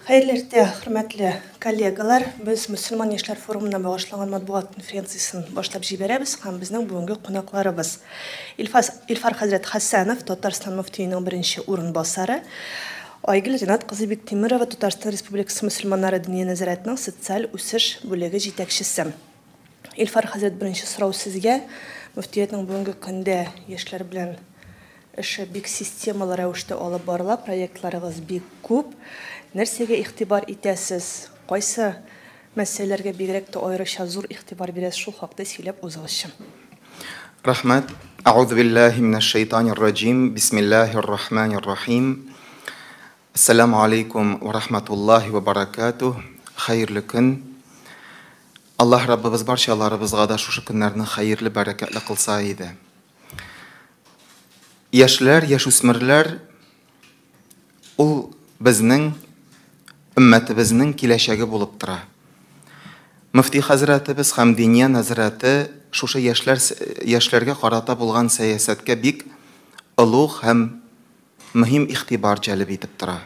Хәерле иртә, хөрмәтле коллегалар. Без Мөселман яшьләр форумына багышланган матбугат конференциясен башлап җибәрәбез һәм безнең бүгенге кунакларыбыз Илфар хәзрәт Хәсәнов, Татарстан мөфтиенең беренче урынбасары, Айгөл Ринат кызы Биктимирова, Татарстан Республикасы мөселманнары дини нәзаратының социаль үсеш бүлеге җитәкчесе. Илфар хәзрәт, беренче сорау сезгә. Мөфтиятның бүгенге көндә яшьләр белән эше бик системалы рәвештә алып барыла, проектларыгыз бик күп. Нәрсәгә игътибар итәсез? Кайсы мәсьәләләргә бигрәк тә аеруча зур игътибар бирәсез? Шул хакта сөйләп узыгызчы. Рахмәт. Аузу биллаһи минәш шайтанир раҗим. Бисмиллаһир рахманир рахим. Ассаламу алейкум ва рахматуллахи ва баракатух. Хәерле көн. Аллаһ Раббыбыз барчаларыбызга да шушы көннәрне хәерле, бәрәкәтле кылса иде. Яшьләр, яшүсмерләр ул безнең өммәтебезнең киләчәге булып тора. Мөфти хәзрәтебез һәм диния нәзарәте шушы яшьләргә карата булган сәясәткә бик олуг һәм мөһим игътибар җәлеп итеп тора.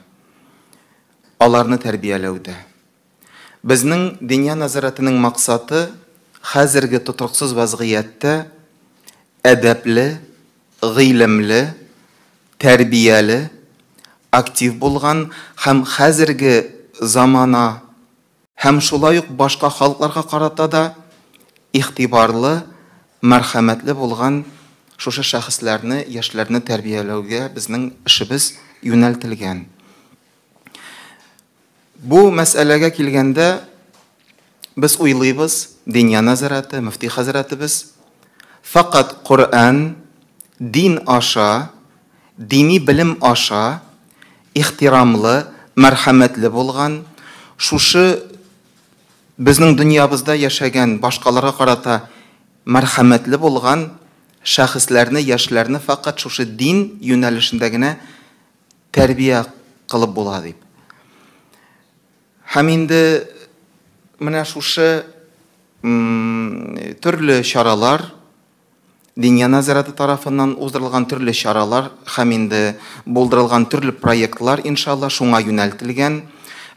Аларны тәрбияләүдә. Безнең диния нәзарәтенең максаты хәзерге тотрыксыз вазгыятьтә әдәпле, гыйлемле, тәрбияле, актив булган һәм хәзерге замана һәм шулай ук башка халыкларга карата да игътибарлы, мәрхәмәтле булган шушы шәхесләрне, яшьләрне тәрбияләүгә безнең эшебез юнәлтелгән. Бу мәсьәләгә килгәндә без уйлыйбыз, диния нәзарәте, мөфти хәзрәтебез фақат Коръән, дин аша, дини белем аша ихтирамлы, мәрхәмәтле булган, шушы безнең дөньябызда яшәгән, башкаларга карата мәрхәмәтле булган шәхесләрне, яшьләрне фақат шушы дин юнәлешендә генә тәрбия кылып була дип. Һәм инде менә шушы төрле чаралар, диния нәзарәте тарафыннан уздырылган төрле чаралар һәм инде булдырылган төрле проектлар иншалла шуңа юнәлтелгән.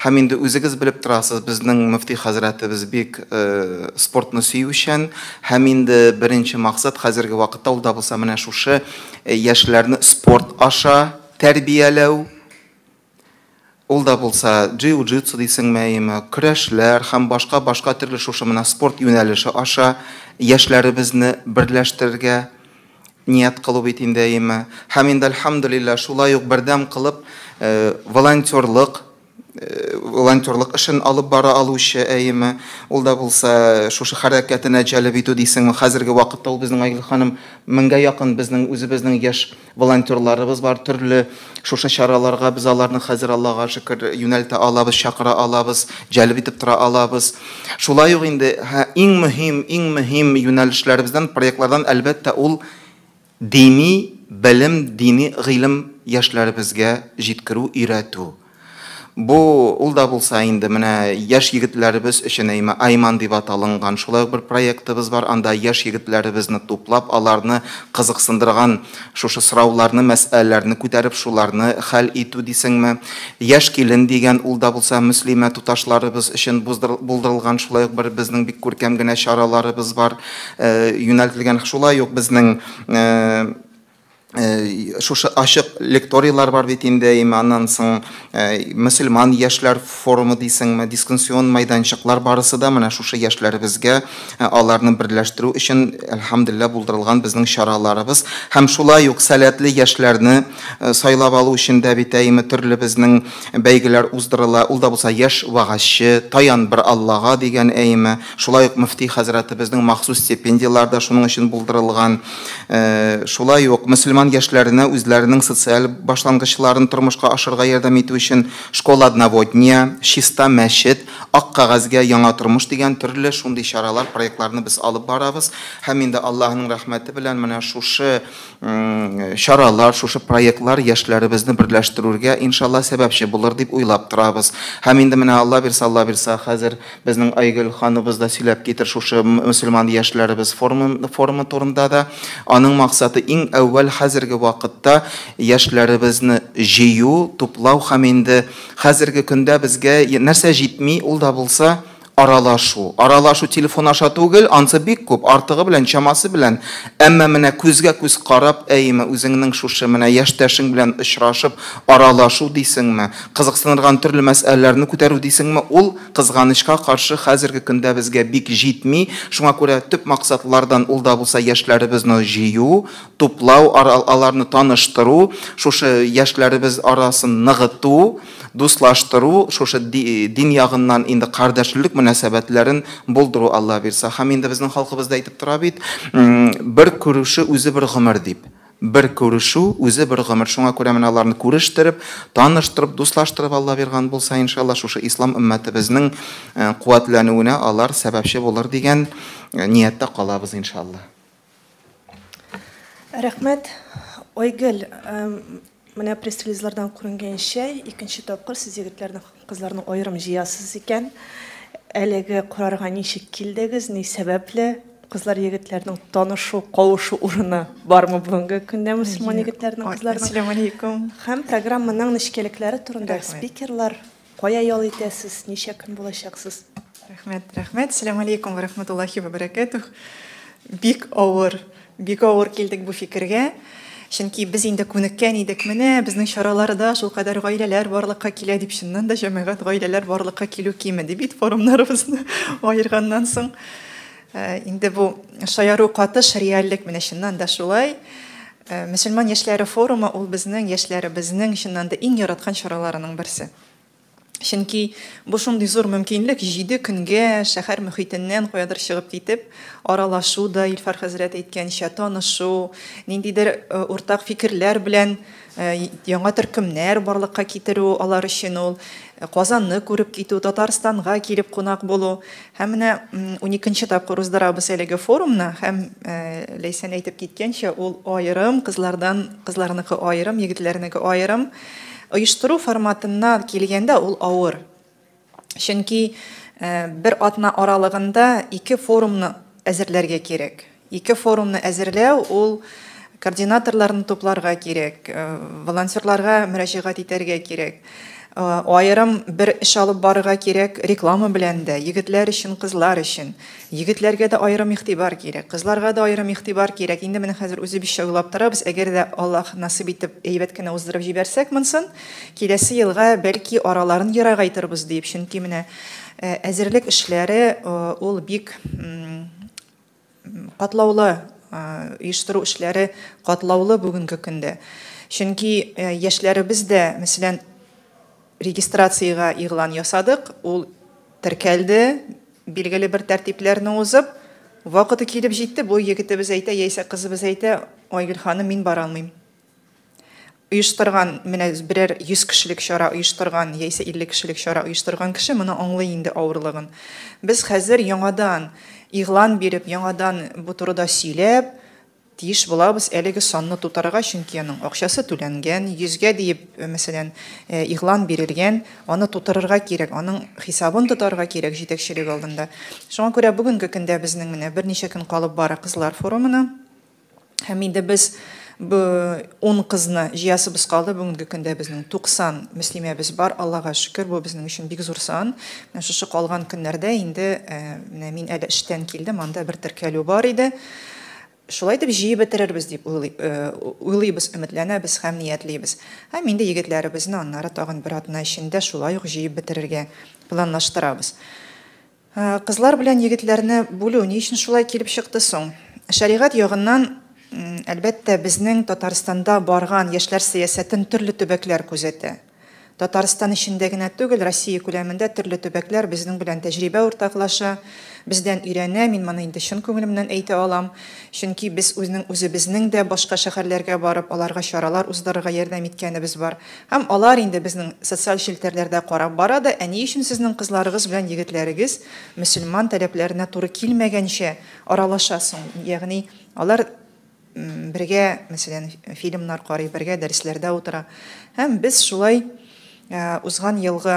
Һәм инде үзегез белеп торасыз, безнең мөфти хәзрәтебез бик спортны сөючән, һәм инде беренче максат хәзерге вакытта ул да булса менә шушы яшьләрне спорт аша тәрбияләү. Ул да булса джиу-джитсу дисеңме, көрәшләр һәм башка төрле шушы менә спорт юнәлеше аша яшьләребезне берләштерергә ният кылу бит инде әйме. Һәм инде әлхәмдүлилләһ шулай ук бердәм кылып волонтерлык эшен алып бара алучы әйме. Ул да булса шушы хәрәкәтенә җәлеп итү дисеңме, хәзерге вакытта ул безнең Айгөл ханым 1000гә якын безнең үзебезнең яшь волонтерларыбыз бар. Төрле шушы чараларга без аларны хәзер Аллаһка шөкер юнәлтә алабыз, чакыра алабыз, җәлеп итеп тора алабыз. Шулай ук инде иң мөһим юнәлешләребездән, проектлардан әлбәттә ул дини белем, дини гыйлем яшьләребезгә җиткерү, өйрәтү. Бу ул да булса инде менә яшь егетләребез өчен Айман дип аталынган шулай бер проектыбыз бар. Анда яшь егетләребезне туплап, аларны кызыксындырган шушы сорауларны, мәсьәләләрне күтәреп, шуларны хәл итү дисеңме. Яшь килен дигән ул да булса мөслимә туташларыбыз өчен булдырылган шулай бер безнең бик күркәм генә чараларыбыз бар, юнәлтелгән. Шулай ук безнең шушы ачык лекториялар бар бит инде, аннан соң мөселман яшьләр форумы дисеңме, дискуссион майданчыклар барысы да менә шушы яшьләребезгә аларны берләштерү өчен әлхәмдүлилләһ булдырылган безнең чараларыбыз. Һәм шулай ук сәләтле яшьләрне сайлап алу өчен дә бит төрле безнең бәйгеләр уздырыла. Ул да булса яшь вагазчы, таян бер Аллага дигән шулай ук мөфти хәзрәтебезнең махсус стипендиялар да шуның өчен булдырылган. Шулай ук мөселман яшьләренә үзләренең социаль башлангычларын тормышка ашырга ярдәм итү өчен школа одноводния, чиста мәчет, ак кагазгә яңа тормыш дигән төрле шундый чаралар, проектларны без алып барабыз. Һәм инде Аллаһның рәхмәте белән менә шушы чаралар, шушы проектлар яшьләребезне берләштерүгә иншалла сәбәпче булыр дип уйлап торабыз. Һәм инде менә Алла бирса хәзер безнең Айгөл ханыбыз да сөйләп китер шушы мөселман яшьләребез форумы турында да. Аның максаты иң әүвәл хәзер хәзерге вакытта яшьләребезне җыю, туплау һәм инде хәзерге көндә безгә нәрсә җитми, ул да булса аралашу. Аралашу телефон аша түгел, ансы бик күп, артыгы белән, чамасы белән. Әмма менә күзгә күз карап, әйме үзеңнең шушы менә яшьтәшең белән очрашып, аралашу дисеңме, кызыксынырган төрле мәсьәләләрне күтәрү дисеңме, ул кызганычка каршы хәзерге көндә безгә бик җитми. Шуңа күрә төп максатлардан ул да булса яшьләребезне җыю, туплау, аларны таныштыру, шушы яшьләребез арасын ныгыту, дуслаштыру, шушы дин ягыннан инде кардәшлек мөнәсәбәтләрен булдыру Алла бирсә. Һәм инде безнең халкыбызда әйтеп тора бит, бер күрешү үзе бер гомер дип. Бер күрешү үзе бер гомер. Шуңа күрә менә аларны күрештереп, таныштырып, дуслаштырып Алла биргән булса, иншалла шушы ислам өммәтебезнең куәтләнүенә алар сәбәпче булыр дигән нияттә калабыз иншалла. Рәхмәт. Ойгөл, менә пресс-релизлардан күренгәнчә, икенче тапкыр сез егетләрне, кызларны аерым җыясыз икән. Әлеге карарга ничек килдегез, ни сәбәпле? Кызлар егетләрнең танышу, кавышу урыны бармы бүгенге көндә мөселман егетләрнең, кызларның? Ассаламу алейкум. Һәм программаның нечкәлекләре турында спикерлар кая ял итәсез, ничә көн булачаксыз? Рәхмәт. Ассаламу алейкум ва рахматуллахи ва баракатух. Бик авыр килдек бу фикергә. Чөнки без инде күнеккән идек менә, безнең чараларда шул кадәр гаиләләр барлыкка килә дип, чыннан да җәмәгать гаиләләр барлыкка килү кимеде бит форумнарыбызны аерганнан соң. Инде бу шаяру катыш реальлек менә чыннан да шулай. Мөселман яшьләре форумы ул безнең яшьләребезнең чыннан да иң яраткан чараларының берсе. Чөнки бу шундый зур мөмкинлек 7 көнгә шәһәр мөхитеннән каядыр чыгып китеп, аралашу да Илфар хәзрәт әйткәнчә танышу, ниндидер уртак фикерләр белән яңа төркемнәр барлыкка китерү, алар өчен ул Казанны күреп китү, Татарстанга килеп кунак булу. Һәм менә 12нче тапкыр уздырабыз әлеге форумны, һәм Ләйсән әйтеп киткәнчә, ул аерым кызларныкы аерым, егетләрнеке аерым. Оештыру форматына килгәндә ул авыр. Чөнки бер атна аралыгында 2 форумны әзерләргә кирәк. 2 форумны әзерләү ул координаторларны тупларга кирәк, волонтерларга мөрәҗәгать итәргә кирәк. Аерым бер эш алып барырга кирәк реклама белән дә, егетләр өчен, кызлар өчен. Егетләргә дә аерым игътибар кирәк, кызларга да аерым игътибар кирәк. Инде менә хәзер үзе биш уйлап торабыз, әгәр дә Аллаһ насыйп итеп әйбәт кенә уздырып җибәрсәк монсын, киләсе елга бәлки араларын ерагайтырбыз дип. Чөнки менә әзерлек эшләре ул бик катлаулы, оештыру эшләре катлаулы бүгенге көндә. Чөнки яшьләребез дә, мәсәлән, регистрацияга игълан ясадык, ул теркәлде, билгеле бер тәртипләрне узып, вакыты килеп җитте, бу егетебез әйтә, яисә кызыбыз әйтә, Айгөл ханым, мин бара алмыйм. Оештырган, менә берәр 100 кешелек чара оештырган, яисә 50 кешелек чара оештырган кеше моны аңлый инде авырлыгын. Без хәзер яңадан игълан биреп, яңадан бу турыда сөйләп, тиеш булабыз әлеге санны тутарга, чөнки аның акчасы түләнгән, 100гә дип, мәсәлән, игълан бирелгән, аны тутырырга кирәк, аның хисабын тотарга кирәк җитәкчелек алдында. Шуңа күрә бүгенге көндә безнең менә берничә көн калып бара кызлар форумына. Һәм инде без 10 кызны җыясыбыз калды, бүгенге көндә безнең 90 мөслимәбез бар, Аллага шөкер, бу безнең өчен бик зур сан. Менә шушы калган көннәрдә инде менә мин әле эштән килдем, анда бер теркәлү бар иде. Шулай дип җыеп бетерербез дип уйлыйбыз, өметләнәбез һәм ниятлибез. Һәм инде егетләребезне аннары тагын бер атна эчендә шулай ук җыеп бетерергә планлаштырабыз. Кызлар белән егетләрне бүлү ни өчен шулай килеп чыкты соң? Шәригать ягыннан, әлбәттә, безнең Татарстанда барган яшьләр сәясәтен төрле төбәкләр күзәтә. Татарстан эчендә генә түгел, Россия күләмендә төрле төбәкләр безнең белән тәҗрибә уртаклаша, бездән өйрәнә, мин моны инде чын күңелемнән әйтә алам. Чөнки без үзебезнең дә башка шәһәрләргә барып, аларга чаралар уздырырга ярдәм иткәнебез бар. Һәм алар инде безнең социаль челтәрләрдә карап бара да, ни өчен сезнең кызларыгыз белән егетләрегез мөселман таләпләренә туры килмәгәнчә аралашасың. Ягъни алар бергә, мәсәлән, фильмнар карый, бергә дәресләрдә утыра. Һәм без шулай узган елгы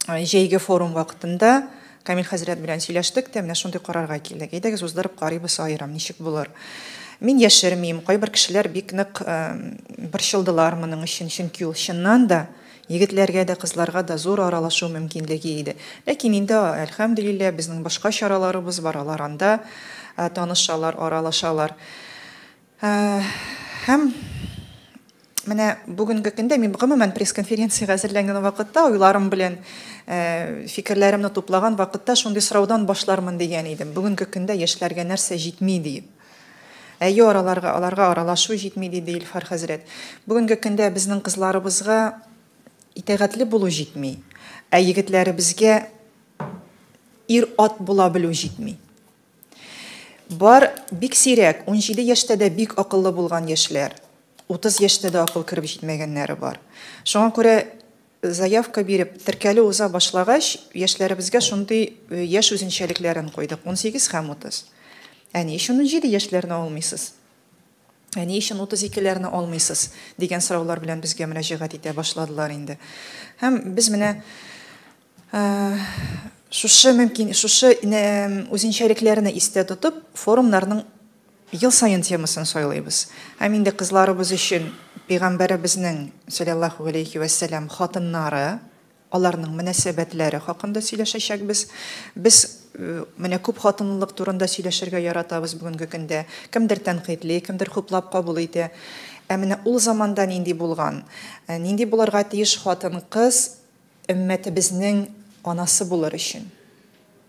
җәйге форум вакытында Камил хәзрәт белән сөйләштек тә, менә шундый карарга килдек. Әйдәгез уздырып карыйбыз аерым, ничек булыр. Мин яшермим, кайбер кешеләр бик нык борчылдылар моның өчен, чөнки ул чыннан да егетләргә дә, кызларга да зур аралашу мөмкинлеге иде. Ләкин инде, әлхәмдүлилләh, безнең башка чараларыбыз бар, алар анда танышалар, аралашалар. Һәм менә бүгенге көндә мин гомумән пресс-конференцияга әзерләнгән вакытта, уйларым белән фикерләремне туплаган вакытта шундый сораудан башлармын дигән идем. Бүгенге көндә яшьләргә нәрсә җитми дип. Әйе, аларга аралашу җитми диде Илфар хәзрәт. Бүгенге көндә безнең кызларыбызга итәгатьле булу җитми. Егетләребезгә ир-ат була белү җитми. Бар бик сирәк 17 яшьтә дә бик акыллы булган яшьләр, 30 яшьтә дә акыл киреп җитмәгәннәре бар. Шуңа күрә заявка биреп теркәле уза башлагач, яшьләребезгә шундый яшь үзенчәлекләрен куйдык, 18 һәм 30. Әни өчен 17 яшьләрне алмыйсыз? Әни өчен 32-ләрне алмыйсыз? Дигән сораулар белән безгә мөрәҗәгать итә башладылар инде. Һәм без менә шушы үзенчәлекләрне истә тотып, форумнарның ел сайын темасын сайлыйбыз. Һәм инде кызларыбыз өчен Пәйгамбәребезнең саллаллаһу алейхи ва саллям хатыннары, аларның мөнәсәбәтләре хакында сөйләшәчәкбез. Без менә күп хатынлык турында сөйләшергә яратабыз бүгенге көндә. Кемдер тәнкыйтьли, кемдер хуплап кабул итә. Менә ул заманда нинди булган? Нинди булырга тиеш хатын-кыз өммәтебезнең анасы булыр өчен?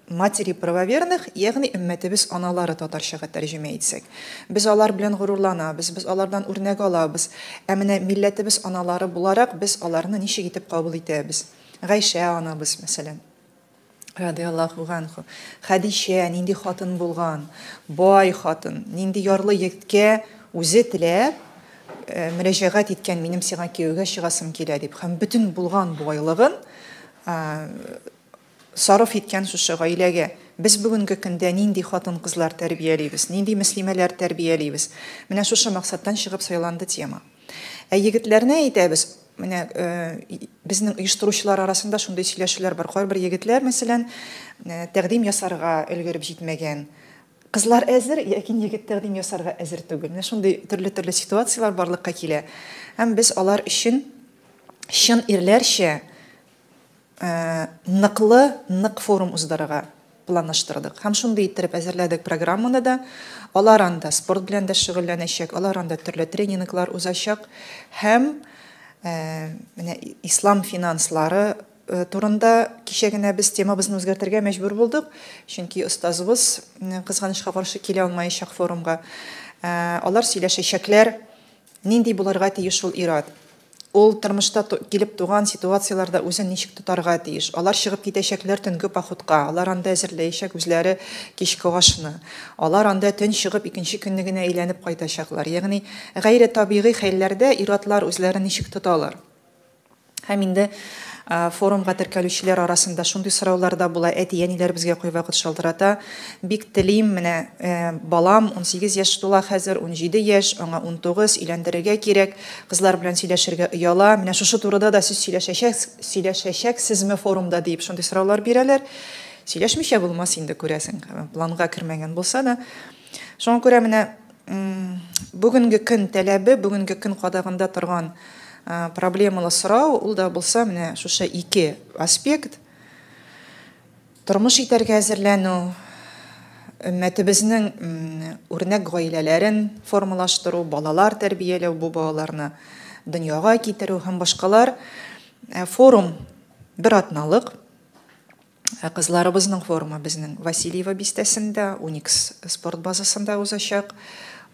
Матери правоверных, ягъни өммәтебез аналары татарчага тәрҗемә итсәк. Без алар белән горурланабыз, без алардан үрнәк алабыз. Менә милләтебез аналары буларак без аларны ничек итеп кабул итәбез? Гайшә анабыз, мәсәлән, радиаллаху анха. Хадишә нинди хатын булган? Бай хатын, нинди ярлы егеткә үзе теләп мөрәҗәгать иткән, минем сиңа кияүгә чыгасым килә дип. Һәм бөтен булган байлыгын сарыф иткән шушы гаиләгә. Без бүгенге көндә нинди хатын-кызлар тәрбиялибез, нинди мөслимәләр тәрбиялибез? Менә шушы максаттан чыгып сайланды тема. Егетләрне әйтәбез, менә безнең оештыручылар арасында шундый сөйләшүләр бар. Кайбер егетләр, мәсәлән, тәкъдим ясарга өлгереп җитмәгән. Кызлар әзер, ләкин егет тәкъдим ясарга әзер түгел. Менә шундый төрле ситуациялар барлыкка килә. Һәм без алар өчен чын ирләрчә нык форум уздырырга планлаштырдык. Һәм шундый иттереп әзерләдек программаны да. Алар анда спорт белән дә шөгыльләнәчәк, алар анда төрле тренинглар узачак. Һәм менә ислам финанслары турында кичә генә без темабызны үзгәртергә мәҗбүр булдык. Чөнки остазыбыз кызганычка каршы килә алмаячак форумга. Алар сөйләшәчәкләр, нинди булырга тиеш ул ират. Ул тормышта килеп туган ситуацияларда үзен ничек тотарга тиеш. Алар чыгып китәчәкләр төнге походка, алар анда әзерләячәк үзләре кичке ашны. Алар анда төн чыгып икенче көнне генә әйләнеп кайтачаклар. Ягъни гайре табигый хәлләрдә иратлар үзләрен ничек тоталар. Һәм инде форумга теркәлүчеләр арасында шундый сораулар да була. Әти-әниләр безгә кай вакыт шалтырата. Бик телим, менә балам 18 яшь тула хәзер, 17 яшь, аңа 19, өйләндерергә кирәк. Кызлар белән сөйләшергә ояла. Менә шушы турыда да сез сөйләшәчәксезме форумда дип шундый сораулар бирәләр. Сөйләшмичә булмас инде, күрәсең, планга кермәгән булса да. Шуңа күрә менә бүгенге көн таләбе, бүгенге көн кадагында торган проблемалы сорау, ул да булса менә шушы ике аспект. Тормыш итәргә әзерләнү, өммәтебезнең үрнәк гаиләләрен формалаштыру, балалар тәрбияләү, бу балаларны дөньяга китерү һәм башкалар. Форум бер атналык. Кызларыбызның форумы безнең Васильева бистәсендә, Уникс спорт базасында узачак.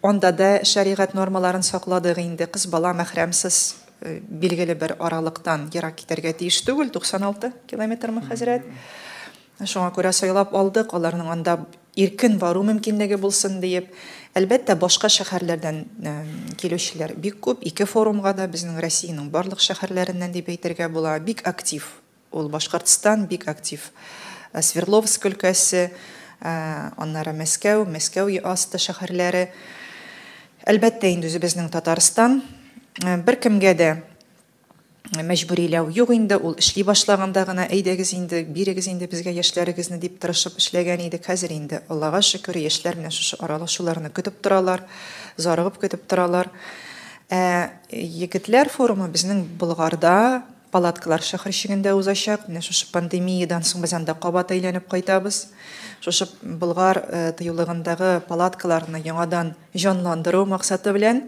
Онда да шәригать нормаларын сакладык инде. Кыз бала мәхрәмсез билгеле бер аралыктан ерак китәргә тиеш түгел, 96 километрмы хәзрәт. Шуңа күрә сайлап алдык, аларның анда иркен бару мөмкинлеге булсын дип. Әлбәттә, башка шәһәрләрдән килүчеләр бик күп. Ике форумга да безнең Россиянең барлык шәһәрләреннән дип әйтергә була. Бик актив. Ул Башкортстан бик актив. Свердловск өлкәсе, аннары Мәскәү асты шәһәрләре. Әлбәттә, инде безнең Татарстан бер кемгә дә мәҗбүриләү юк инде, ул эшли башлаганда гына әйдәгез инде, бирегез инде безгә яшьләрегезне дип тырышып эшләгән идек. Хәзер инде Аллага шөкер, яшьләр менә шушы аралашуларны көтеп торалар, зарыгып көтеп торалар. Егетләр форумы безнең Болгарда палаткалар шәһәр ичегендә узачак. Менә шушы пандемиядан соң без анда кабат әйләнеп кайтабыз. Шушы Болгар тыюлыгындагы палаткаларны яңадан җанландыру максаты белән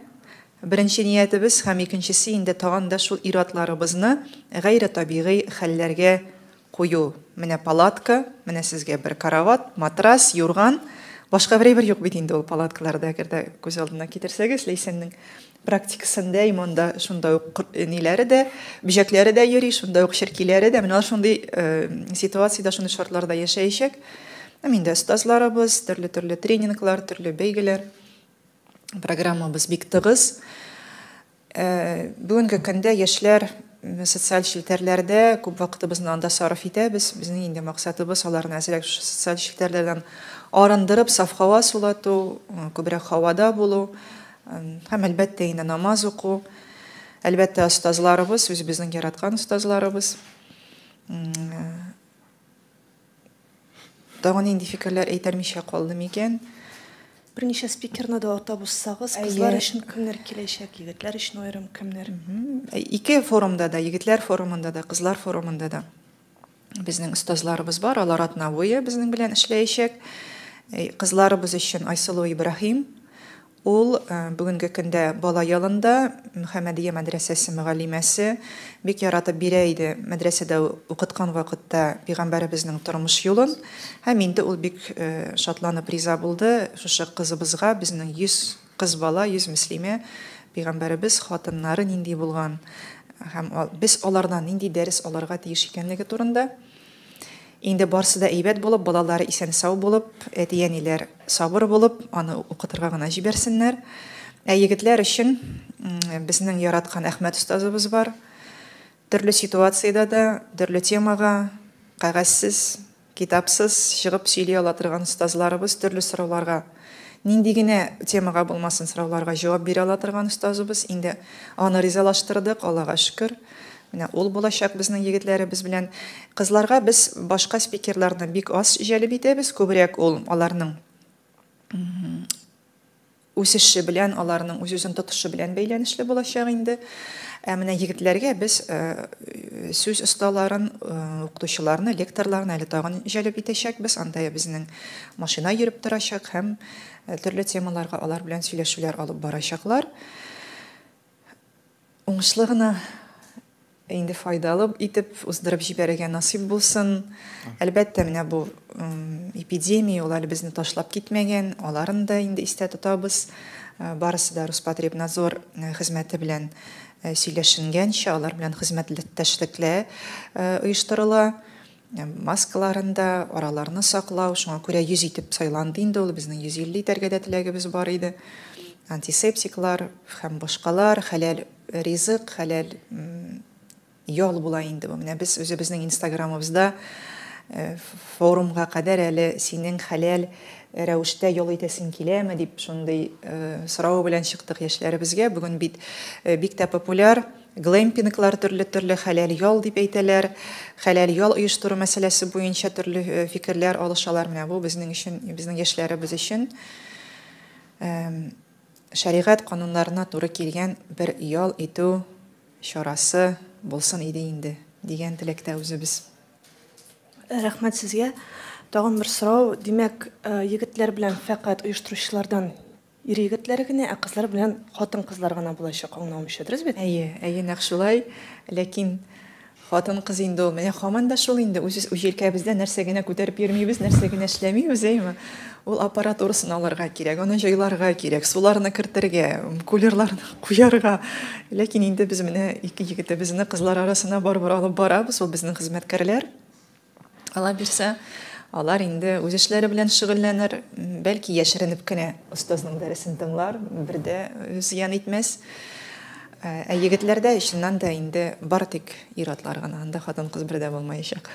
беренче ниятебез һәм икенчесе инде тагын да шул иратларыбызны гайре табигый хәлләргә кую. Менә палатка, менә сезгә бер карават, матрас, юрган, башка бер юк бит инде ул палаткаларда, әгәр күз алдына китерсәгез, Ләйсәннең практикасында иманда шунда ук ниләре дә, бөҗәкләре дә йөри, шунда ук ширкиләре дә, менә шундый ситуациядә, шундый шартларда яшәячәк. Инде остазларыбыз, төрле тренинглар, төрле бәйгеләр, программабыз бик тыгыз. Бүгенге көндә яшьләр социаль челтәрләрдә күп вакытыбызны анда сарыф итәбез. Безнең инде максатыбыз аларны әзрәк социаль челтәрләрдән арындырып, саф һава сулату, күбрәк һавада булу, һәм әлбәттә инде намаз уку. Әлбәттә остазларыбыз, үзебезнең яраткан остазларыбыз. Тагын инде фикерләр әйтелмичә калды микән? Берничә спикерны да атап узсагыз, кызлар өчен кемнәр киләчәк, егетләр өчен аерым кемнәр? Ике форумда да, егетләр форумында да, кызлар форумында да безнең остазларыбыз бар, алар атна буе безнең белән эшләячәк. Кызларыбыз өчен Айсылу Ибраһим, ул бүгенге көндә бала ялында Мөхәммәдия мәдрәсәсе мөгаллимәсе, бик яратып бирә иде мәдрәсәдә укыткан вакытта Пәйгамбәребезнең тормыш юлын, һәм инде ул бик шатланып риза булды. Шушы кызыбызга безнең 100 кыз бала, 100 мөслимә Пәйгамбәребез хатыннары нинди булган, һәм без алардан нинди дәрес алырга тиеш икәнлеге турында. Инде барсы да әйбәт булып, балалары исән-сау булып, әти-әниләр сабыр булып, аны укытырга гына җибәрсеннәр. Егетләр өчен безнең яраткан Әхмәт остазыбыз бар. Төрле ситуациядә дә, төрле темага кагазсыз, китапсыз чыгып сөйли ала торган остазларыбыз, төрле сорауларга, нинди генә темага булмасын, сорауларга җавап бирә ала торган остазыбыз. Инде аны ризалаштырдык, Аллага шөкер. Менә ул булачак безнең егетләребез белән. Кызларга без башка спикерларны бик аз җәлеп итәбез, күбрәк ул аларның үсеше белән, аларның үз-үзен тотышы белән бәйләнешле булачак инде. Менә егетләргә без сүз осталарын, укытучыларны, лекторларны әле тагын җәлеп итәчәкбез. Анда безнең машина йөреп торачак һәм төрле темаларга алар белән сөйләшүләр алып барачаклар. Уңышлы гына инде файдалы итеп уздырып җибәрергә насыйп булсын. Әлбәттә, менә бу эпидемия ул әле безне ташлап китмәгән, аларын да инде истә тотабыз. Барысы да Роспотребнадзор хезмәте белән сөйләшенгәнчә, алар белән хезмәттәшлекләр оештырыла. Маскаларында араларны саклау, шуңа күрә 100 итеп сайланды инде ул, безнең 150 итәргә дә теләгебез бар иде. Антисептиклар һәм башкалар, хәләл ризык, хәләл ял була инде. Менә без үзебезнең Инстаграмыбызда форумга кадәр әле синең хәләл рәвештә ял итәсең киләме дип шундый сорау белән чыктык яшьләребезгә. Бүген бит бик тә популяр глэмпинглар, төрле хәләл ял дип әйтәләр. Хәләл ял оештыру мәсьәләсе буенча төрле фикерләр алышалар. Менә бу безнең өчен, безнең яшьләребез өчен шәригать кануннарына туры килгән бер ял итү чарасы булсын иде инде дигән теләктә үзебез. Рәхмәт сезгә. Тагын бер сорау, димәк, егетләр белән фәкать оештыручылардан ир егетләре генә, кызлар белән хатын кызлар гына булачак, аңламыйча, дөрес бит? Әйе, нәкъ шулай. Ләкин хатын кыз инде ул, менә һаман да шул инде, үз җилкәбездә нәрсә генә күтәреп йөрмибез, нәрсә генә эшләмибез, әйме? Ул аппаратурасын алырга кирәк, аны җайларга кирәк, суларны кертергә, кулерларны куярга. Ләкин инде без менә ике егетебезне кызлар арасына барып алып барабыз, ул безнең хезмәткәрләр. Алла бирсә, алар инде үз эшләре белән шөгыльләнер, бәлки яшеренеп кенә остазның дәресен тыңлар, бердә зыян итмәс. Егетләрдә иченнән дә инде бар тик иратлар гына, анда хатын-кыз бердә булмаячак.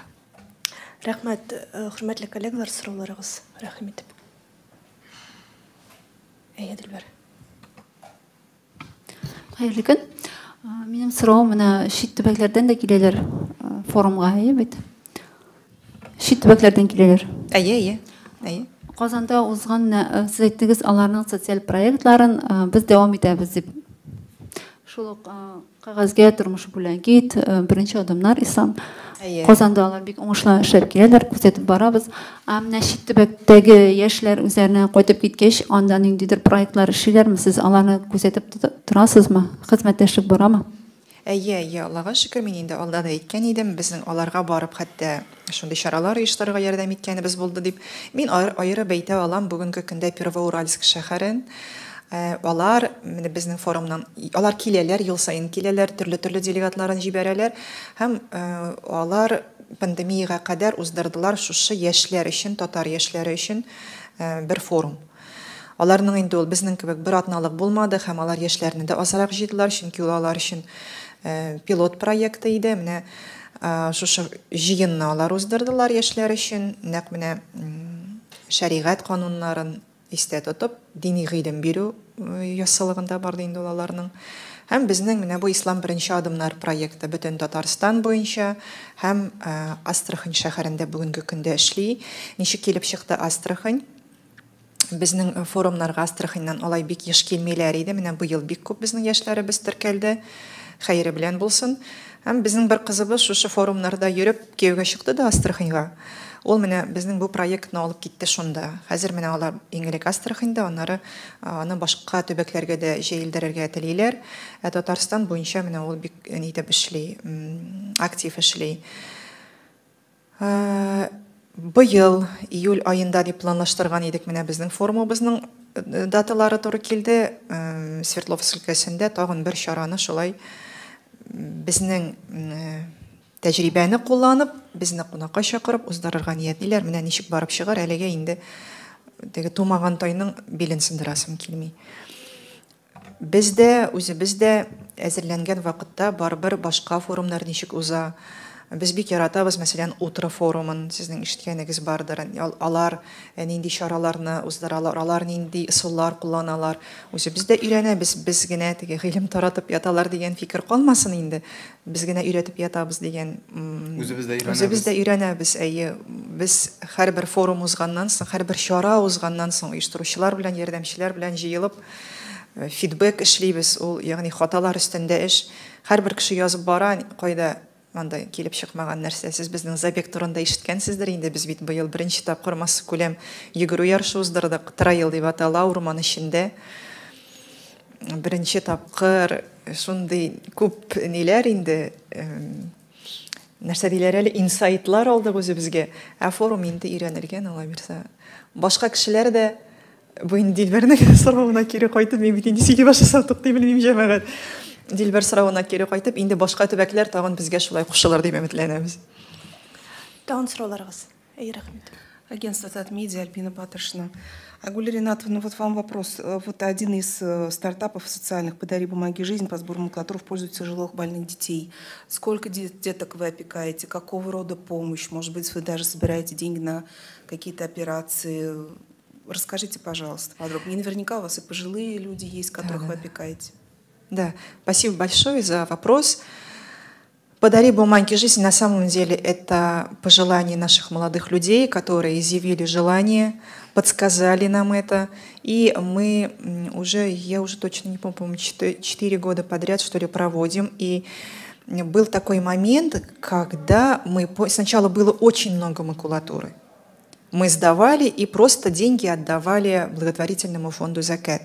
Рәхмәт, хөрмәтле коллегалар, сорауларыгыз рәхим итеп. Дилбәр. Хәерле көн. Менің сұрауым мына шет төбәкләрдән дә киләләр форумга, бит. Шет төбәкләрдән киләләр. Әйе. Казанда узган сез әйттегез, аларның социаль проектларын без дәвам итәбез дип. Шул ук кагазгә тормыш белән кит, беренче адымнар ислам. Казанда алар бик уңышлы эшләп киләләр, күрсәтеп барабыз. Менә шит төбәктәге яшьләр үзләренә кайтып киткәч, анда ниндидер проектлар эшлиләрме? Сез аларны күрсәтеп торасызмы? Хезмәттәшлек барамы? Әйе, Аллага шөкер, мин инде алда да әйткән идем, безнең аларга барып хәтта шундый чаралар оештырырга ярдәм иткәнебез булды дип. Мин аерып әйтә алам бүгенге көндә Первоуральск шәһәрен. Алар безнең форумнан алар киләләр, ел сайын киләләр, төрле делегатларын җибәрәләр һәм алар пандемияга кадәр уздырдылар шушы яшьләр өчен, татар яшьләре өчен бер форум. Аларның инде ул безнең кебек бер атналык булмады һәм алар яшьләрне дә азрак җыйдылар, чөнки ул алар өчен пилот проекты иде. Менә шушы җыенны алар уздырдылар яшьләр өчен, нәкъ менә шәригать кануннарын истә тотып, дини гыйлем бирү яссылыгында барды инде аларның. Һәм безнең менә бу ислам беренче адымнар проекты бөтен Татарстан буенча һәм Астрахань шәһәрендә бүгенге көндә эшли. Ничек килеп чыкты Астрахань? Безнең форумнарга Астраханьнан алай бик еш килмиләр иде. Менә бу ел бик күп безнең яшьләребез теркәлде. Хәйре белән булсын. Һәм безнең бер кызыбыз шушы форумнарда йөреп кияүгә чыкты да Астраханьга. Ул менә безнең бу проектны алып китте шунда. Хәзер менә алар иңелек Астраханьда, аннары аны башка төбәкләргә дә җәелдерергә телиләр. Татарстан буенча менә ул бик нитеп эшли, актив эшли. Быел июль айында дип планлаштырган идек, менә безнең форумыбызның даталары туры килде. Свердловск өлкәсендә тагын бер чараны шулай безнең тәҗрибәне кулланып, безне кунакка чакырып уздырырга ниятлиләр. Менә ничек барып чыгар, әлегә инде теге тумаган тайның билен сындырасым килми. Бездә үзебездә әзерләнгән вакытта барбер башка форумнар ничек уза. Без бик яратабыз, мәсәлән, утро форумын, сезнең ишеткәнегез бардыр. Алар нинди чараларны уздыралар, алар нинди ысуллар кулланалар. Үзебездә өйрәнәбез, без генә теге гыйлем таратып яталар дигән фикер калмасын инде. Без генә өйрәтеп ятабыз дигән. Үзебездә өйрәнәбез. Әйе, без һәрбер форум узганнан соң, һәрбер чара узганнан соң оештыручылар белән, ярдәмчеләр белән җыелып фидбек эшлибез. Ул, ягъни хаталар өстендә эш. Һәрбер кеше язып бара, кайда анда килеп чыкмаган нәрсә. Сез безнең Забек турында ишеткәнсездер инде. Без бит быел беренче тапкыр масса күләм йөгерү ярышы уздырдык. Трайл дип атала, урман эчендә. Беренче тапкыр шундый күп ниләр инде, нәрсә диләр әле, инсайтлар алдык үзебезгә. Форум инде өйрәнелгән, ала бирсә. Башка кешеләр дә бу инде Дилбәрнең соравына кире кайтып, мин бит инде сөйли башласам туктый белмим җәмәгать. Дилбәр соравына кире кайтып, инде башка төбәкләр тагын безгә шулай кушылыр дип өметләнәбез. Тагын сорауларыгыз. Рәхмәт. Агентство Татмедиа, Альбина Патрушина. Агуля Ринатовна, вот вам вопрос. Вот один из стартапов социальных «Подари бумаги жизнь» по сбору макулатуры в пользу тяжелых больных детей. Сколько деток вы опекаете? Какого рода помощь? Может быть, вы даже собираете деньги на какие-то операции? Расскажите, пожалуйста, подробнее. Наверняка у вас и пожилые люди есть, которых вы опекаете. Да, спасибо большое за вопрос. «Подари бумаги жизни» на самом деле это пожелание наших молодых людей, которые изъявили желание, подсказали нам это. И мы я уже точно не помню, 4 года подряд, что ли, проводим. И был такой момент, когда сначала было очень много макулатуры. Мы сдавали и просто деньги отдавали благотворительному фонду «Закат».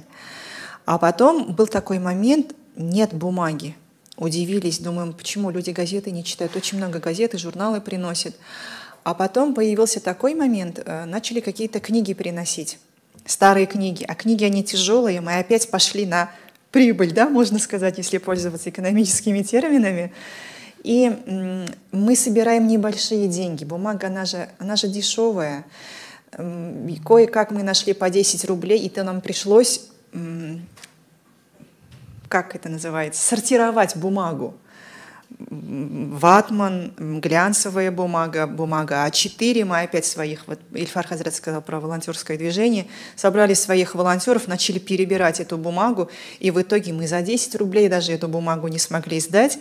А потом был такой момент, нет бумаги. Удивились, думаем, почему люди газеты не читают. Очень много газет и журналы приносят. А потом появился такой момент, начали какие-то книги приносить. Старые книги. А книги, они тяжелые. Мы опять пошли на прибыль, да, можно сказать, если пользоваться экономическими терминами. И мы собираем небольшие деньги. Бумага, она же дешевая. Кое-как мы нашли по 10 рублей, и то нам пришлось... как это называется, сортировать бумагу. ватман, глянцевая бумага, бумага А4. Мы опять своих, вот Ильфар Хазрат сказал про волонтерское движение, собрали своих волонтеров, начали перебирать эту бумагу, и в итоге мы за 10 рублей даже эту бумагу не смогли сдать.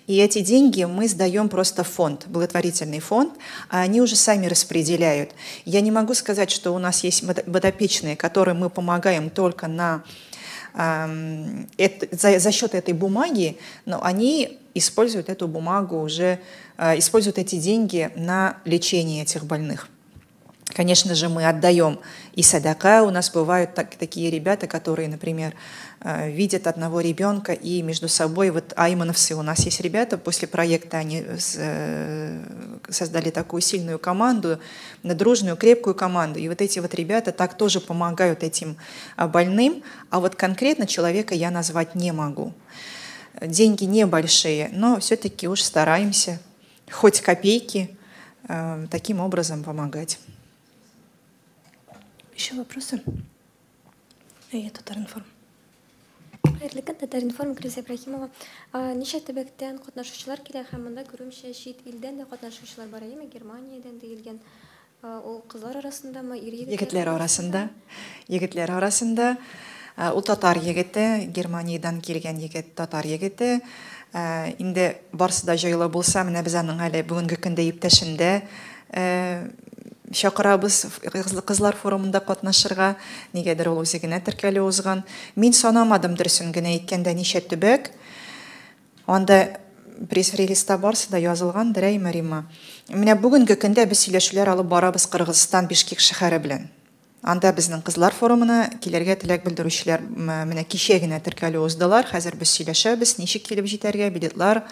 И эти деньги мы сдаем просто в фонд, благотворительный фонд, а они уже сами распределяют. Я не могу сказать, что у нас есть подопечные, которым мы помогаем только за счет этой бумаги, но они используют эту бумагу уже, используют эти деньги на лечение этих больных. Конечно же, мы отдаем и садака. У нас бывают такие ребята, которые, например, видят одного ребенка и между собой, вот аймановцы, у нас есть ребята, после проекта они создали такую сильную команду, дружную, крепкую команду. И вот эти вот ребята так тоже помогают этим больным, а вот конкретно человека я назвать не могу. Деньги небольшие, но все-таки уж стараемся хоть копейки таким образом помогать. Еще вопросы? Татаринформ. Хайырлы Татаринформ, Гүлзия Ибрахимова. Неше төбәктән катнашучылар килә һәм монда күрүемчә чит илдән дә катнашучылар бар, әйеме? Германиядән дә килгән. Ул кызлар арасындамы, ир егетләр арасында? Егетләр арасында. Ул татар егете, Германиядән килгән егет, татар егете. Инде барсы да җайлы булса, менә без аның әле бүгенге көндә иптәшендә чакырабыз кызлар форумында катнашырга, нигәдер ул үзе генә теркәле узган. Мин санамадым дөресен генә әйткәндә ничә төбәк. Анда пресс-релизда барсы да язылган, Рима Рима. Менә бүгенге көндә без сөйләшүләр алып барабыз Кыргызстан Бишкек шәһәре белән. Анда безнең кызлар форумына килергә теләк белдерүчеләр менә кичә генә теркәле уздылар. Хәзер без сөйләшәбез, ничек килеп җитәргә, билетлар.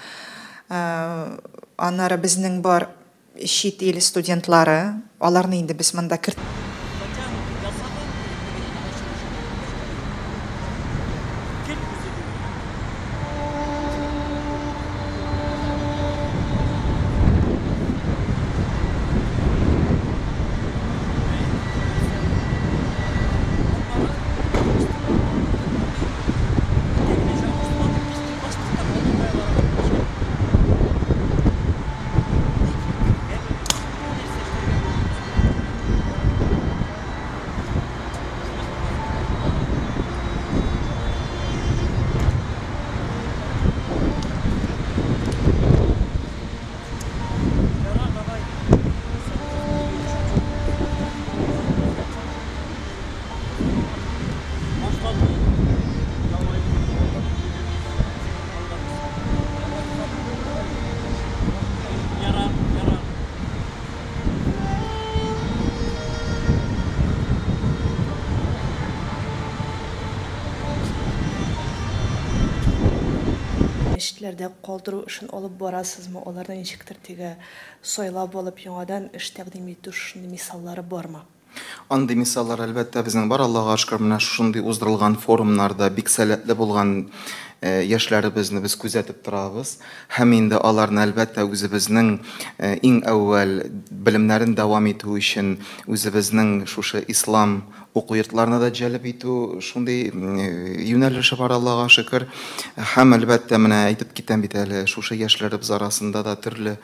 Аннары безнең бар чит ил студентлары, аларны инде без монда Мәчетләрдә калдыру эшен алып барасызмы? Аларда ничектер теге сайлап алып яңадан эш тәкъдим итү шундый мисаллары бармы? Андый мисаллар әлбәттә безнең бар. Аллаһка шөкер, менә шундый уздырылган форумнарда бик сәләтле булган яшьләребезне без күзәтеп торабыз. Һәм инде аларны әлбәттә үзебезнең иң әүвәл белемнәрен дәвам итү өчен үзебезнең шушы ислам уку йортларына да җәлеп итү шундый юнәлеше бар, Аллаһка шөкер. Һәм әлбәттә менә әйтеп китәм бит әле шушы яшьләребез арасында да төрле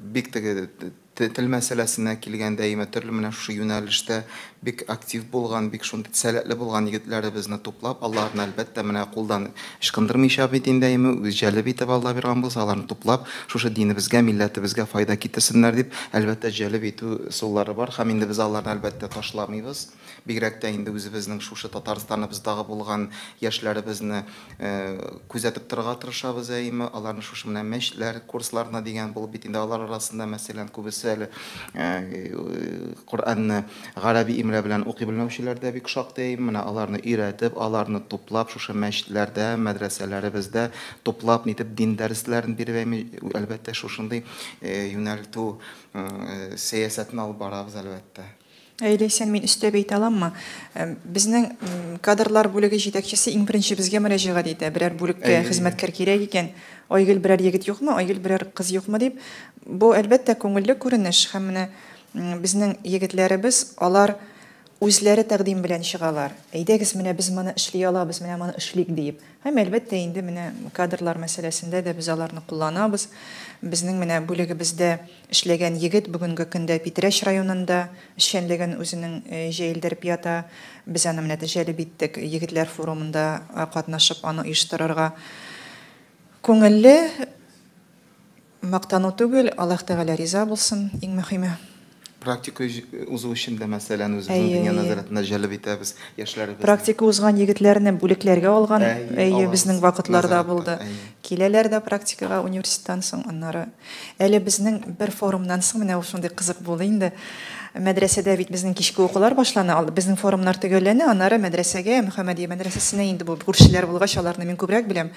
бик теге тел мәсьәләсенә килгәндә төрле менә шушы юнәлештә бик актив булган, бик шундый сәләтле булган егетләребезне туплап, Аллаһны әлбәттә менә кулдан ышкындырмыйча бит инде үз җәлеп итеп Алла биргән булса, аларны туплап, шушы динебезгә, милләтебезгә файда китерсеннәр дип, әлбәттә җәлеп итү суллары бар. Һәм инде без аларны әлбәттә ташламыйбыз. Бигрәк тә инде үзебезнең шушы Татарстаныбыздагы булган яшьләребезне күзәтеп торырга тырышабыз, әйме, аларны шушы менә мәчетләр, курсларына дигән булып бит инде алар арасында мәсәлән күбесе Коръәнне гарәби имлә белән укый белмәүчеләр дә бик шактый, менә аларны өйрәтеп, аларны туплап, шушы мәчетләрдә, мәдрәсәләребездә туплап нитеп дин дәресләрен биреп, әлбәттә шушындый юнәлтү сәясәтен алып барабыз әлбәттә. Әйләсән, мин өстәп әйтә аламмы? Безнең кадрлар бүлеге җитәкчесе иң беренче безгә мөрәҗәгать итә. Берәр бүлеккә хезмәткәр кирәк икән, Айгөл берәр егет юкмы, Айгөл берәр кыз юкмы дип. Бу әлбәттә күңелле күренеш. Һәм менә безнең егетләребез, алар үзләре тәкъдим белән чыгалар. Әйдәгез, менә без моны эшли алабыз, менә моны эшлик дип. Һәм әлбәттә инде менә кадрлар мәсьәләсендә дә без аларны кулланабыз. Безнең менә бүлегебездә эшләгән егет бүгенге көндә Питрәч районында эшчәнлеген үзенең җәелдереп ята. Без аны менә тәҗрибә иттек, егетләр форумында катнашып аны оештырырга. Күңелле, мактану түгел, Аллаһ Тәгалә риза булсын, иң мөһиме. Практика узу өчен дә мәсәлән үзебезнең дөнья назаратына җәлеп итәбез, яшьләребез. Практика узган егетләрне бүлекләргә алган, безнең вакытларда булды. Киләләр дә практикага университеттан соң, аннары әле безнең бер форумнан соң менә шундый кызык булды инде. Мәдрәсәдә бит безнең кичке укулар башлана, безнең форумнар төгәлләнә, аннары мәдрәсәгә, Мөхәммәдия мәдрәсәсенә инде бу күршеләр булгач, аларны мин күбрәк беләм.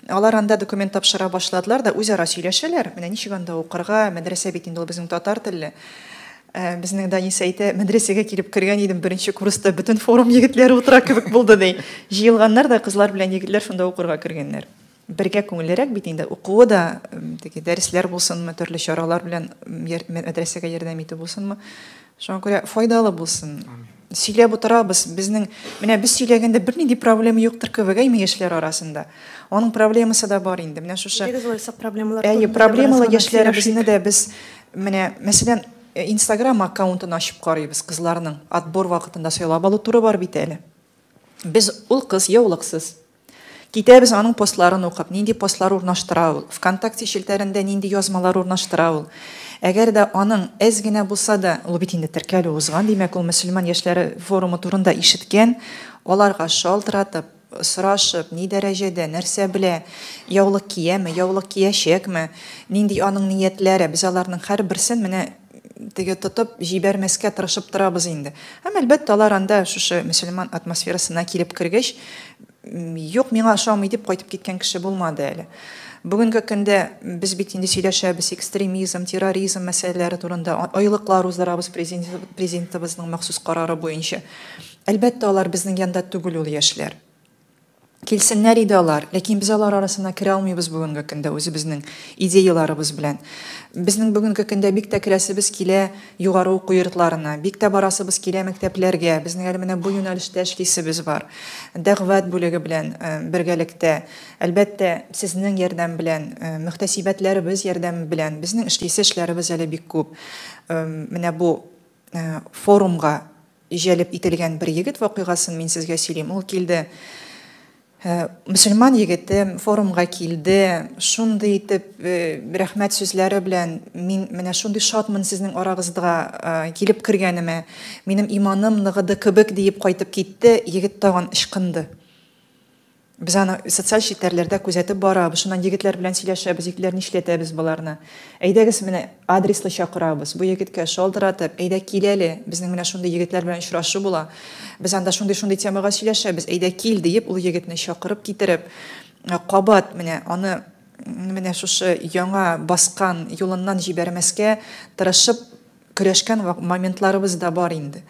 Алар анда документ тапшыра башладылар да үзара сөйләшәләр. Менә ничек анда укырга, мәдрәсә бит инде ул безнең татар телле. Безнең Данис әйтә, мәдрәсәгә килеп кергән идем, беренче курста бөтен форум егетләре утыра кебек булды ди. Җыелганнар да кызлар белән егетләр шунда укырга кергәннәр. Бергә күңеллерәк бит инде укуы да, теге дәресләр булсынмы, төрле чаралар белән мәдрәсәгә ярдәм итү булсынмы, шуңа күрә файдалы булсын. Сөйләп утырабыз, безнең менә без сөйләгәндә бернинди проблема юктыр кебек әйме яшьләр арасында. Аның проблемасы да бар инде. Менә шушы проблемалы яшьләребезне дә без менә мәсәлән Instagram аккаунтын ачып карыйбыз кызларның. Отбор вакытында сайлап алу туры бар бит әле. Без ул кыз яулыксыз. Китәбез аның постларын укып, нинди постлар урнаштыра ул, ВКонтакте челтәрендә нинди язмалар урнаштыра ул. Әгәр дә аның әз генә булса да, ул бит инде теркәлү узган, димәк ул мөселман яшьләре форумы турында ишеткән, аларга шалтыратып, сорашып, ни дәрәҗәдә, нәрсә белә, яулык киямы, яулык киячәкме, нинди аның ниятләре, без аларның һәрберсен менә теге тотып җибәрмәскә тырышып торабыз инде. Һәм әлбәттә алар анда шушы мөселман атмосферасына килеп кергәч, юк, миңа ошамый дип кайтып киткән кеше булмады әле. Бүгенге көндә без бит инде сөйләшәбез экстремизм, терроризм мәсьәләләре турында, айлыклар уздырабыз президентыбызның махсус карары буенча. Әлбәттә алар безнең янда түгел ул яшьләр. Килсеннәр иде алар, ләкин без алар арасына керә алмыйбыз бүгенге көндә үзебезнең идеяларыбыз белән. Безнең бүгенге көндә бик тә керәсебез килә югары уку йортларына, бик тә барасыбыз килә мәктәпләргә. Безнең әле менә бу юнәлештә эшлисебез бар. Дәгъват бүлеге белән бергәлектә, әлбәттә сезнең ярдәм белән, мөхтәсибәтләребез ярдәме белән безнең эшләребез әле бик күп. Менә бу форумга җәлеп ителгән бер егет вакыйгасын мин сезгә сөйлим. Ул килде, мөселман егете форумга килде, шундый итеп рәхмәт сүзләре белән мин менә шундый шатмын сезнең арагызга килеп кергәнемә, минем иманым ныгыды кебек дип кайтып китте, егет тагын ычкынды. Без аны социаль челтәрләрдә күзәтеп барабыз, шуннан егетләр белән сөйләшәбез, егетләр нишләтәбез буларны. Әйдәгез менә адреслы чакырабыз, бу егеткә шалтыратып, әйдә кил әле, безнең менә шундый егетләр белән очрашу була. Без анда шундый темага сөйләшәбез, әйдә кил дип, ул егетне чакырып китереп, кабат менә аны менә шушы яңа баскан юлыннан җибәрмәскә тырышып көрәшкән моментларыбыз да бар инде.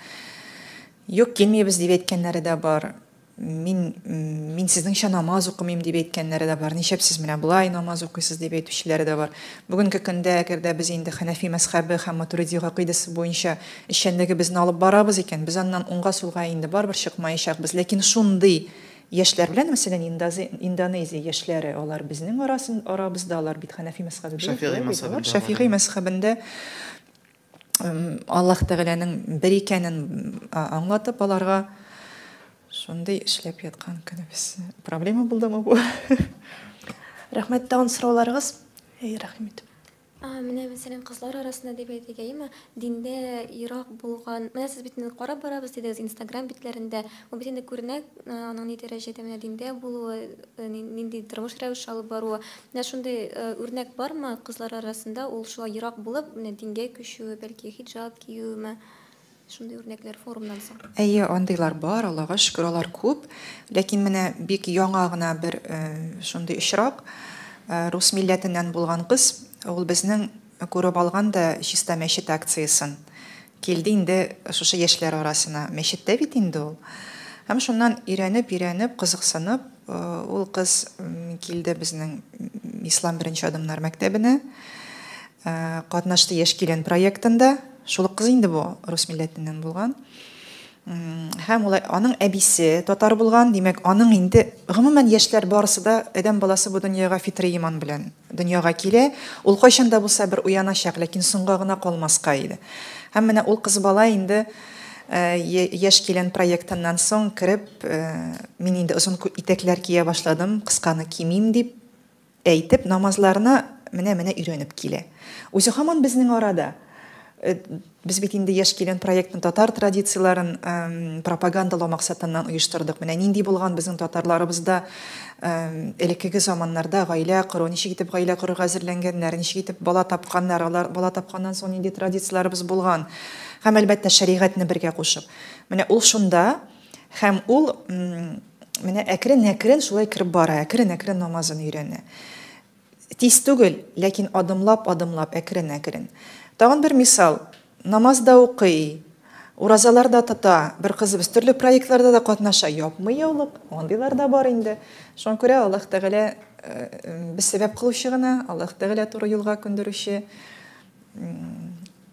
Юк, килмәйбез дип әйткәннәре дә бар. Мин сезнеңчә намаз укымыйм дип әйткәннәре дә бар. Ничәп сез менә булай намаз укыйсыз дип әйтүчеләре дә бар. Бүгенге көндә әгәр дә без инде Хәнәфи мәзһәбе һәм Матурidi гакыйдәсе буенча эшчәнлегебезне алып барабыз икән, без аннан уңга сулга инде барбер чыкмаячакбыз. Ләкин шундый яшьләр белән, мәсәлән, Индонезия яшьләре, алар безнең арабызда, алар бит Хәнәфи мәзһәбендә, Шафигый мәзһәбендә Аллаһ Тәгаләнең бер икәнен аңлатып аларга шундый эшләп яткан көнебез. Проблема булдымы бу? Рәхмәт тагын сорауларыгыз. Рәхмәт. Менә мәсәлән кызлар арасында дип әйтәгәйме, диндә ерак булган, менә сез бит карап барабыз дидегез Instagram битләрендә, ул бит инде күренә, аның ни дәрәҗәдә менә диндә булуы, нинди тормыш рәвеш алып баруы. Менә шундый үрнәк бармы кызлар арасында, ул шулай ерак булып, менә дингә күчү, бәлки хиджаб киюме? Шундый үрнәкләр форумнан соң. Әйе, андыйлар бар, Аллага шөкер, алар күп. Ләкин менә бик яңа гына бер шундый очрак, рус милләтеннән булган кыз, ул безнең күреп алган да чиста мәчет акциясын. Килде инде шушы яшьләр арасына. Мәчеттә бит инде ул. Һәм шуннан ирәнеп, кызыксынып, ул кыз килде безнең Ислам беренче адымнар мәктәбенә. Катнашты яшь килен проектында. Шул кыз инде бу рус милләтеннән булган. Һәм улай аның әбисе татар булган, димәк, аның инде гомумән яшьләр барысы да адәм баласы бу дөньяга фитри иман белән дөньяга килә. Ул кайчан да булса бер уяначак, ләкин соңга гына калмаска иде. Һәм менә ул кыз бала инде яшь килен проектыннан соң кереп, мин инде озын итәкләр кия башладым, кысканы кимим дип әйтеп, намазларына менә өйрәнеп килә. Үзе һаман безнең арада. Без бит инде яшь килен проектның татар традицияларын пропагандалау максатыннан оештырдык. Менә нинди булган безнең татарларыбызда элеккеге заманнарда гаилә кору, ничек итеп гаилә корырга әзерләнгәннәр, ничек итеп бала тапканнар, алар бала тапканнан соң нинди традицияларыбыз булган. Һәм әлбәттә шәригатьне бергә кушып. Менә ул шунда, һәм ул менә әкрен-әкрен шулай киреп бара, әкрен-әкрен намазын өйрәнә. Тиз түгел, ләкин адымлап, әкрен-әкрен. Тагын бер мисал, намазда укый, уразаларда тота, бер кызыбыз төрле проектларда да катнаша, япмый яулык, андыйлар да бар инде. Шуңа күрә Аллаһ Тәгалә без сәбәп кылучы гына, Аллаһ Тәгалә туры юлга күндерүче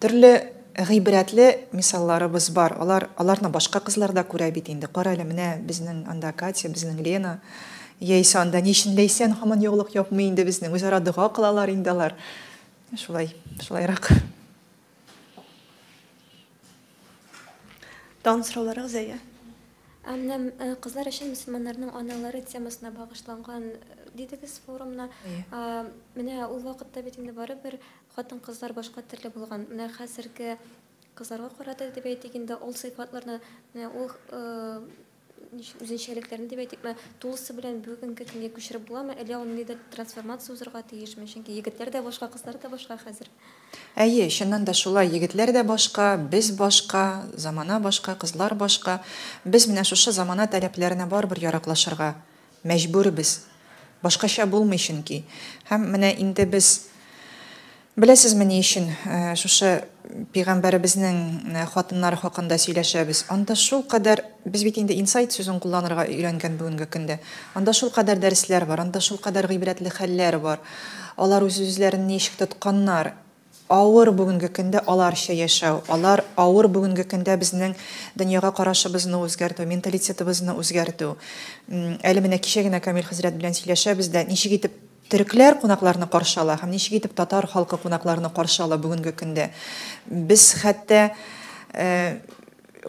төрле гыйбрәтле мисалларыбыз бар. Аларны башка кызлар да күрә бит инде. Кара әле, менә безнең анда Катя, безнең Лена, яисә анда ничен Ләйсән һаман яулык япмый инде безнең, үзара дуга кылалар инде алар. Шулайрак. Дан сорауларыгыз Зәя. Менә кызлар өчен мөселманнарның аналары темасына багышланган дидегез форумна. Менә ул вакытта бит инде барыбер хатын-кызлар башка төрле булган. Менә хәзерге кызларга карата дип әйтик инде ул сыйфатларны, менә ул үзенчәлекләрне дип әйтик, тулысы белән бүгенге көнгә күчереп буламы? Әле ул нидә трансформация узырга тиешме? Чөнки егетләр дә башка, кызлар да башка хәзер. Әйе, чыннан да шулай, егетләр дә башка, без башка, замана башка, кызлар башка. Без менә шушы замана таләпләренә барбер яраклашырга мәҗбүрбез. Башкача булмый чөнки. Һәм менә инде без беләсезме ни өчен шушы пәйгамбәребезнең хатыннары хакында сөйләшәбез. Анда шул кадәр без бит инде инсайт сүзен кулланырга өйрәнгән бүгенге көндә. Анда шул кадәр дәресләр бар, анда шул кадәр гыйбрәтле хәлләр бар. Алар үз-үзләрен ничек тотканнар, авыр бүгенге көндә аларча яшәү, алар авыр бүгенге көндә безнең дөньяга карашыбызны үзгәртү, менталитетыбызны үзгәртү. Әле менә кичә генә Камил хәзрәт белән сөйләшәбез дә, ничек итеп төрекләр кунакларны каршы ала һәм ничек итеп татар халкы кунакларны каршы ала бүгенге көндә. Без хәтта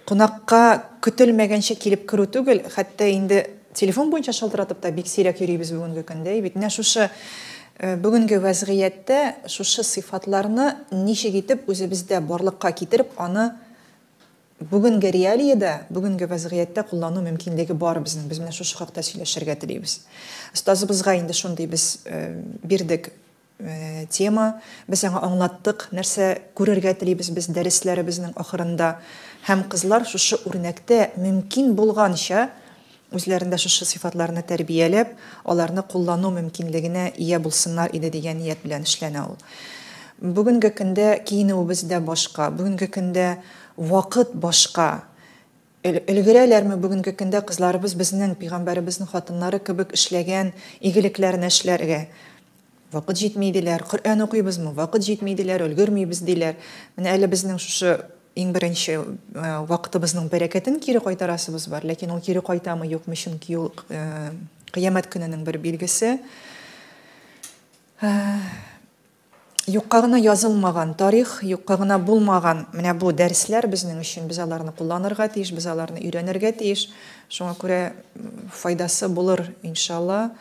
кунакка көтелмәгәнчә килеп керү түгел, хәтта инде телефон буенча шалтыратып та бик сирәк йөрибез бүгенге көндә. Бит менә шушы бүгенге вазгыятьтә шушы сыйфатларны ничек итеп үзебездә барлыкка китереп, аны бүгенге реалиядә, бүгенге вазгыятьтә куллану мөмкинлеге бар безнең. Без менә шушы хакта сөйләшергә телибез. Остазыбызга инде шундый без бирдек тема, без аңа аңлаттык, нәрсә күрергә телибез без дәресләребезнең ахырында. Һәм кызлар шушы үрнәктә мөмкин булганча үзләрендә шушы сыйфатларны тәрбияләп, аларны куллану мөмкинлегенә ия булсыннар иде дигән ният белән эшләнә ул. Бүгенге көндә киенүебез дә башка, бүгенге көндә вакыт башка. Өлгерәләрме бүгенге көндә кызларыбыз безнең пәйгамбәребезнең хатыннары кебек эшләгән игелекләрне эшләргә? Вакыт җитмәйдиләр, Коръән укыйбызмы? Вакыт җитмәйдиләр, өлгермибез диләр. Менә әле безнең шушы иң беренче вакытыбызның бәрәкәтен кире кайтарасыбыз бар, ләкин ул кире кайтамы юкмы, чөнки ул кыямәт көненең бер билгесе. Юкка гына язылмаган тарих, юкка гына булмаган менә бу дәресләр безнең өчен, без аларны кулланырга тиеш, без аларны өйрәнергә тиеш. Шуңа күрә файдасы булыр иншалла.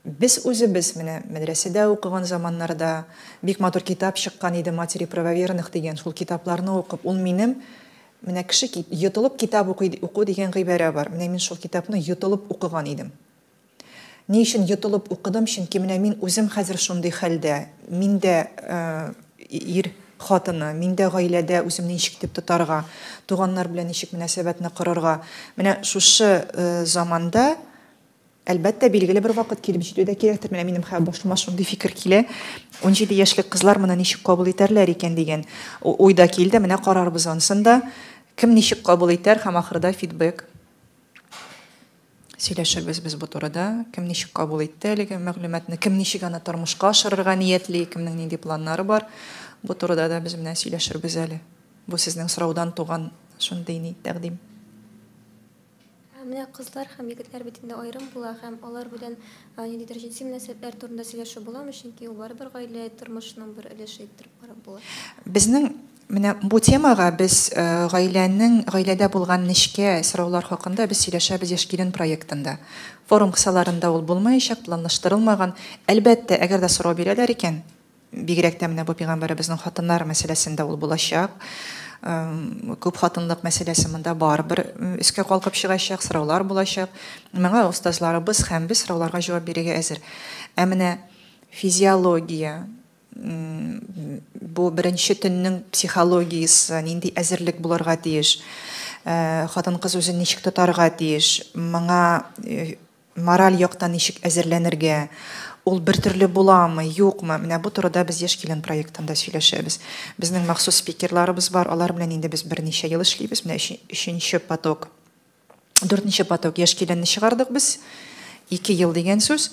Без үзебез менә мәдрәсәдә укыган заманнарда бик матур китап чыккан иде, матери правоверных дигән, шул китапларны укып, ул минем менә кеше йотылып китап уку дигән гыйбарә бар. Менә мин шул китапны йотылып укыган идем. Ни өчен йотылып укыдым? Чөнки менә мин үзем хәзер шундый хәлдә, миндә ир хатыны, миндә гаиләдә үземне ничек дип тотарга, туганнар белән ничек мөнәсәбәтне корырга. Менә шушы заманда әлбәттә билгеле бер вакыт килеп җитүдә кирәктер. Менә минем башыма шундый фикер килә. 17 яшьлек кызлар моны ничек кабул итәрләр икән дигән уйда килде. Менә карарбыз ансында. Кем ничек кабул итәр һәм ахырда фидбэк сөйләшербез без бу турыда. Кем ничек кабул итте әлеге мәгълүматны, кем ничек аны тормышка ашырырга ниятли, кемнең нинди планнары бар. Бу турыда да без менә сөйләшербез әле. Бу сезнең сораудан туган шундый ни тәкъдим. Менә кызлар һәм егетләр битендә аерым була һәм алар белән ниндидер җенси мөнәсәбәтләр турында сөйләшү буламы, чөнки ул барыбер гаилә тормышының бер өлеше итеп барып була. Безнең менә бу темага без гаиләдә булган нечкә сораулар хакында без сөйләшәбез яшь килен проектында. Форум кысаларында ул булмаячак, планлаштырылмаган. Әлбәттә, әгәр дә сорау бирәләр икән, бигрәк тә менә бу пәйгамбәребезнең хатыннар мәсьәләсендә ул булачак. Күп хатынлык мәсьәләсе монда барыбер искә калкып чыгачак, сораулар булачак. Моңа устазларыбыз һәм без сорауларга җавап бирергә әзер. Ә менә физиология, бу беренче төннең психологиясе, нинди әзерлек булырга тиеш, хатын-кыз үзен ничек тотарга тиеш, моңа мораль яктан ничек әзерләнергә, ул бер төрле буламы, юкмы? Менә бу турыда без яшь килен проектында сөйләшәбез. Безнең махсус спикерларыбыз бар, алар белән инде без берничә ел эшлибез. Менә 3нче поток, 4нче поток яшь киленне чыгардык без. 2 ел дигән сүз.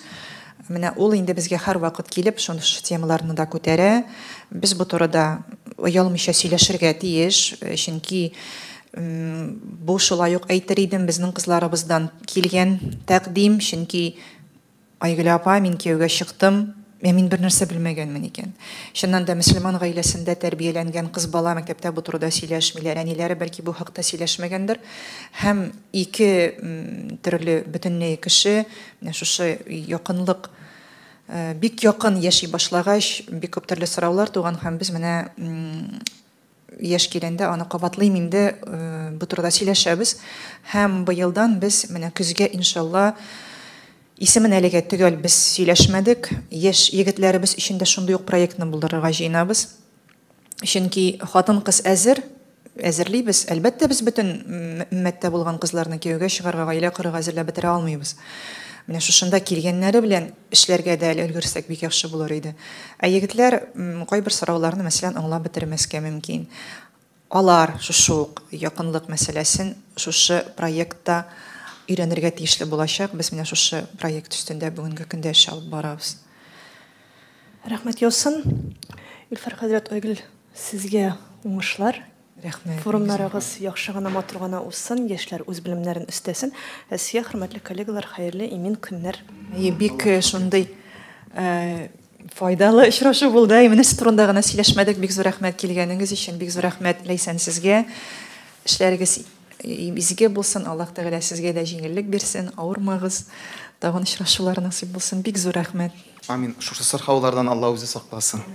Менә ул инде безгә һәр вакыт килеп, шундый темаларны да күтәрә. Без бу турыда оялмыйча сөйләшергә тиеш, чөнки бу шулай ук әйтер идем, безнең кызларыбыздан килгән тәкъдим, чөнки Айгөл апа, мин кияүгә чыктым, мин бер нәрсә белмәгәнмен икән. Шуннан да мөселман гаиләсендә тәрбияләнгән кыз бала мәктәптә бу турыда сөйләшмиләр, әниләре бәлки бу хакта сөйләшмәгәндер. Һәм 2 төрле бөтенләй кеше, менә шушы якынлык бик якын яши башлагач, бик күп төрле сораулар туган һәм без менә яшь килендә аны кабатлыйм инде бу турыда сөйләшәбез. Һәм быелдан без менә көзгә иншалла исемен әлегә төгәл без сөйләшмәдек. Яшь егетләребез өчен дә шундый ук проектны булдырырга җыенабыз. Чөнки хатын-кыз әзерлибез. Әлбәттә, без бөтен өммәттә булган кызларны кияүгә чыгарга, гаилә корырга әзерләп бетерә алмыйбыз. Менә шушында килгәннәре белән эшләргә дә өлгерсәк бик яхшы булыр иде. Ә егетләр кайбер сорауларны мәсәлән аңлап бетермәскә мөмкин. Алар шушы ук якынлык мәсьәләсен шушы проектта өйрәнергә тиешле булачак. Без менә шушы проект өстендә бүгенге көндә эш алып барабыз. Рәхмәт Ясын. Илфар хәзрәт Айгөл, сезгә уңышлар. Рәхмәт. Форумнарыгыз яхшы гына, матур гына усын, яшьләр үз белемнәрен өстәсен. Сезгә, хөрмәтле коллегалар, хәерле имин көннәр. Бик шундый файдалы очрашу булды. Менә сез турында гына сөйләшмәдек. Бик зур рәхмәт килгәнегез өчен. Бик зур рәхмәт Ләйсән сезгә. Эшләрегез изге булсын, Аллаһ Тәгалә сезгә дә җиңеллек бирсен, авырмагыз. Тагын очрашулар насыйп булсын. Бик зур рәхмәт. Амин. Шушы сырхаулардан Алла үзе сакласын.